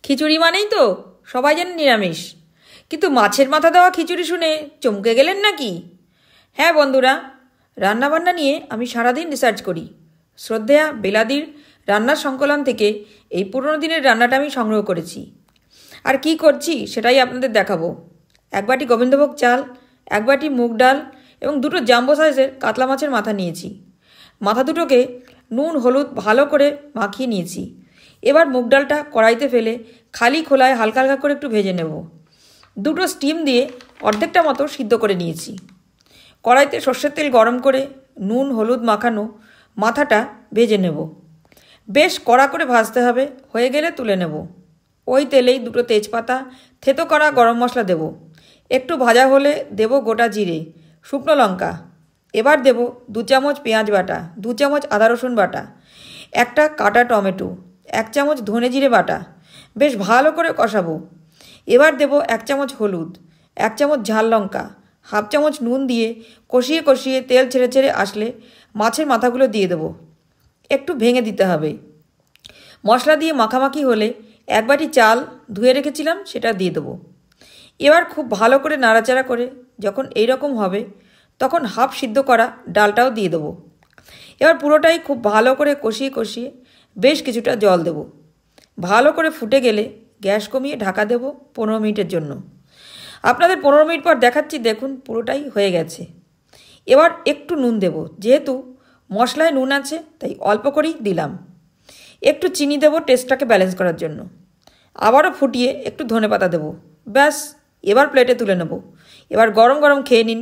খিচুড়ি মানেই তো সবাই জানে নিরামিষ, কিন্তু মাছের মাথা দেওয়া খিচুড়ি শুনে চমকে গেলেন নাকি? হ্যাঁ বন্ধুরা, রান্নাবান্না নিয়ে আমি সারাদিন রিসার্চ করি। শ্রদ্ধেয়া বেলাদির রান্নার সংকলন থেকে এই পুরনো দিনের রান্নাটা আমি সংগ্রহ করেছি। আর কি করছি সেটাই আপনাদের দেখাবো। এক বাটি গোবিন্দভোগ চাল, এক বাটি মুগ ডাল এবং দুটো জাম্বো সাইজের কাতলা মাছের মাথা নিয়েছি। মাথা দুটোকে নুন হলুদ ভালো করে মাখিয়ে নিয়েছি। এবার মুগ ডালটা কড়াইতে ফেলে খালি খোলায় হালকা হালকা করে একটু ভেজে নেব। দুটো স্টিম দিয়ে অর্ধেকটা মতো সিদ্ধ করে নিয়েছি। কড়াইতে সর্ষের তেল গরম করে নুন হলুদ মাখানো মাথাটা ভেজে নেব। বেশ কড়া করে ভাজতে হবে, হয়ে গেলে তুলে নেব। ওই তেলেই দুটো তেজপাতা, থেতো করা গরম মশলা দেব। একটু ভাজা হলে দেব গোটা জিরে, শুকনো লঙ্কা। এবার দেব 2 চামচ পেঁয়াজ বাটা, 2 চামচ আদা রসুন বাটা, একটা কাটা টমেটো, 1 চামচ ধনে জিরে বাটা। বেশ ভালো করে কষাবো। এবার দেব 1 চামচ হলুদ, 1 চামচ ঝাল লঙ্কা, হাফ চামচ নুন দিয়ে কষিয়ে কষিয়ে তেল ছেড়ে ছেড়ে আসলে মাছের মাথাগুলো দিয়ে দেব। একটু ভেঙে দিতে হবে। মশলা দিয়ে মাখামাখি হলে 1 বাটি চাল ধুয়ে রেখেছিলাম সেটা দিয়ে দেবো। এবার খুব ভালো করে নাড়াচাড়া করে যখন এই রকম হবে তখন হাফ সিদ্ধ করা ডালটাও দিয়ে দেবো। এবার পুরোটাই খুব ভালো করে কষিয়ে কষিয়ে বেশ কিছুটা জল দেব। ভালো করে ফুটে গেলে গ্যাস কমিয়ে ঢাকা দেব 15 মিনিটের জন্য। আপনাদের 15 মিনিট পর দেখাচ্ছি, দেখুন পুরোটাই হয়ে গেছে। এবার একটু নুন দেব, যেহেতু মশলায় নুন আছে তাই অল্প করেই দিলাম। একটু চিনি দেব টেস্টটাকে ব্যালেন্স করার জন্য। আবারও ফুটিয়ে একটু ধনেপাতা দেব। ব্যাস, এবার প্লেটে তুলে নেব। এবার গরম গরম খেয়ে নিন।